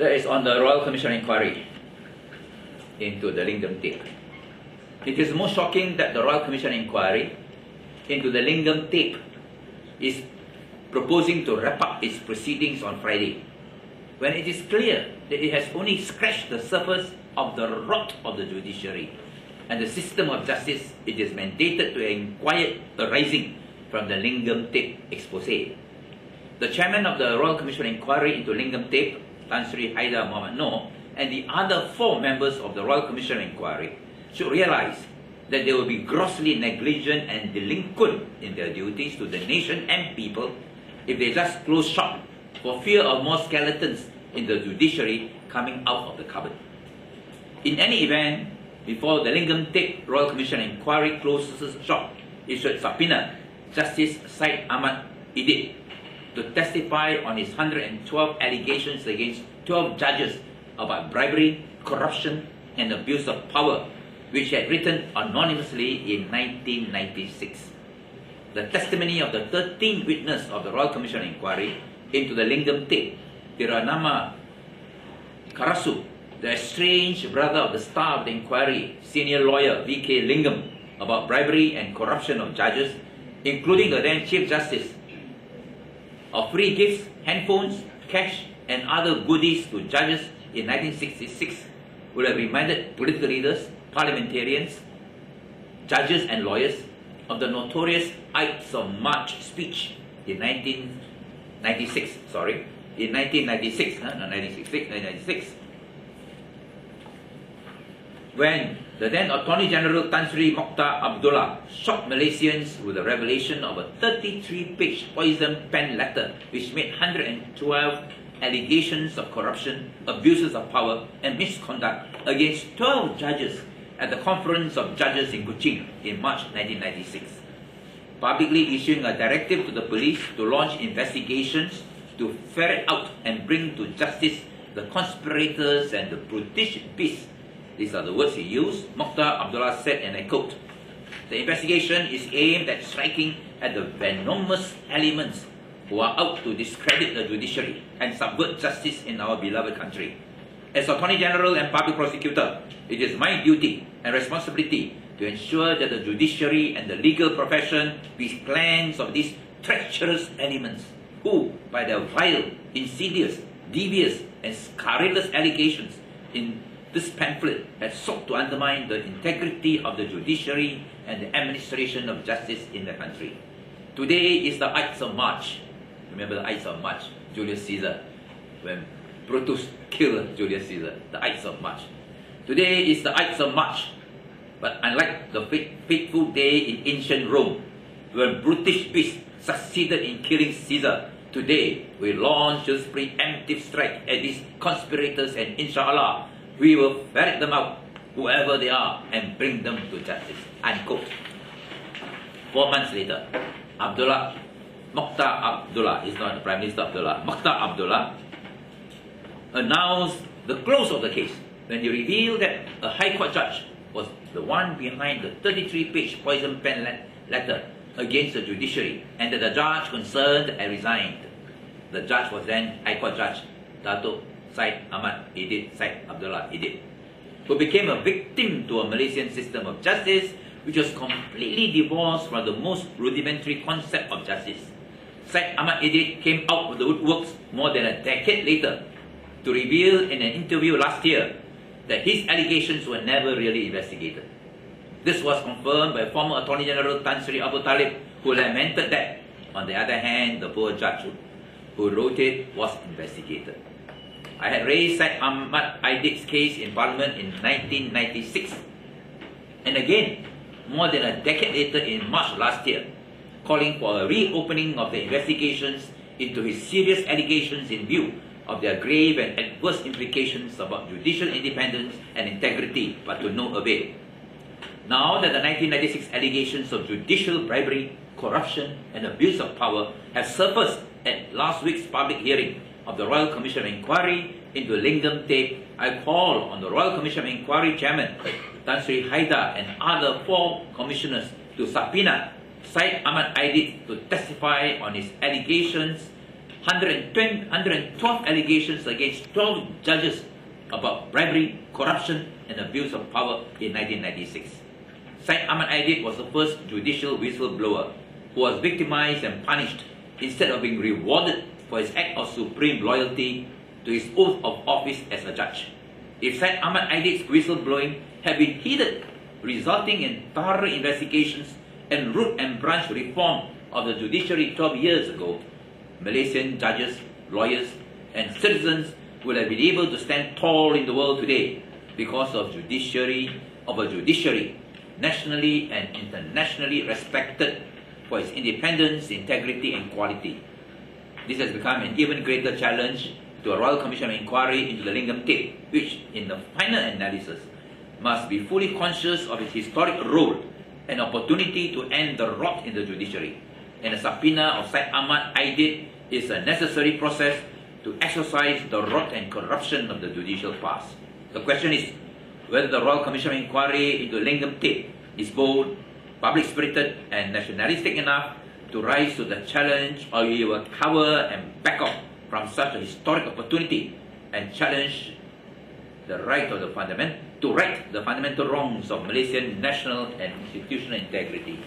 That is on the Royal Commission inquiry into the Lingam tape. It is most shocking that the Royal Commission inquiry into the Lingam tape is proposing to wrap up its proceedings on Friday, when it is clear that it has only scratched the surface of the rot of the judiciary and the system of justice it is mandated to inquire arising from the Lingam tape expose. The chairman of the Royal Commission inquiry into Lingam tape, Tan Sri Haidar Mohamad Noor, and the other 4 members of the Royal Commission inquiry should realize that they will be grossly negligent and delinquent in their duties to the nation and people if they just close shop for fear of more skeletons in the judiciary coming out of the cupboard. In any event, before the Lingam tape Royal Commission inquiry closes shop, it should subpoena Justice Syed Ahmad Idid to testify on his 112 allegations against 12 judges about bribery, corruption, and abuse of power, which he had written anonymously in 1996. The testimony of the 13th witness of the Royal Commission inquiry into the Lingam tape, Tiranama Karasu, the estranged brother of the star of the inquiry, senior lawyer V.K. Lingam, about bribery and corruption of judges, including the then Chief Justice, of free gifts, handphones, cash, and other goodies to judges in 1966, would have reminded political leaders, parliamentarians, judges and lawyers of the notorious Ides of March speech in 1996, when the then Attorney General Tan Sri Mokhtar Abdullah shocked Malaysians with the revelation of a 33-page poison pen letter which made 112 allegations of corruption, abuses of power, and misconduct against 12 judges at the Conference of Judges in Kuching in March 1996, publicly issuing a directive to the police to launch investigations to ferret out and bring to justice the conspirators and the brutish beasts. These are the words he used. Mokhtar Abdullah said, and I quote, "The investigation is aimed at striking at the venomous elements who are out to discredit the judiciary and subvert justice in our beloved country. As Attorney General and Public Prosecutor, it is my duty and responsibility to ensure that the judiciary and the legal profession be cleansed of these treacherous elements who, by their vile, insidious, devious, and scurrilous allegations in this pamphlet, has sought to undermine the integrity of the judiciary and the administration of justice in the country. Today is the Ides of March." Remember the Ides of March, Julius Caesar, when Brutus killed Julius Caesar, the Ides of March. Today is the Ides of March, but unlike the fateful day in ancient Rome, when brutish beasts succeeded in killing Caesar, today we launch this preemptive strike at these conspirators, and inshallah, we will ferret them out, whoever they are, and bring them to justice. Unquote. 4 months later, Mokhtar Abdullah, is not the Prime Minister Abdullah, Mokhtar Abdullah announced the close of the case when he revealed that a High Court judge was the one behind the 33-page poison pen letter against the judiciary, and that the judge concerned had resigned. The judge was then High Court Judge Dato' Syed Ahmad Idid, Syed Abdullah Idid, who became a victim to a Malaysian system of justice which was completely divorced from the most rudimentary concept of justice. Syed Ahmad Idid came out of the woodworks more than a decade later to reveal in an interview last year that his allegations were never really investigated. This was confirmed by former Attorney General Tan Sri Abu Talib, who lamented that, on the other hand, the poor judge who wrote it was investigated. I had raised Syed Ahmad Idid's case in Parliament in 1996, and again, more than a decade later in March last year, calling for a reopening of the investigations into his serious allegations in view of their grave and adverse implications about judicial independence and integrity, but to no avail. Now that the 1996 allegations of judicial bribery, corruption, and abuse of power have surfaced at last week's public hearing of the Royal Commission of Inquiry into Lingam tape, I call on the Royal Commission of Inquiry Chairman Tan Sri Haidar and other 4 commissioners to subpoena Syed Ahmad Idid to testify on his allegations 112 allegations against 12 judges about bribery, corruption, and abuse of power in 1996. Syed Ahmad Idid was the first judicial whistleblower who was victimized and punished instead of being rewarded for his act of supreme loyalty to his oath of office as a judge. If Syed Ahmad Idid's whistleblowing had been heeded, resulting in thorough investigations and root and branch reform of the judiciary 12 years ago, Malaysian judges, lawyers, and citizens would have been able to stand tall in the world today because of a judiciary nationally and internationally respected for its independence, integrity, and quality. This has become an even greater challenge to a Royal Commission of Inquiry into the Lingam tape, which, in the final analysis, must be fully conscious of its historic role and opportunity to end the rot in the judiciary. And the subpoena of Syed Ahmad Idid is a necessary process to exorcise the rot and corruption of the judicial past. The question is whether the Royal Commission of Inquiry into the Lingam tape is bold, public-spirited, and nationalistic enough to rise to the challenge, or you will cower and back off from such a historic opportunity and challenge the right of the fundamental wrongs of Malaysian national and institutional integrity.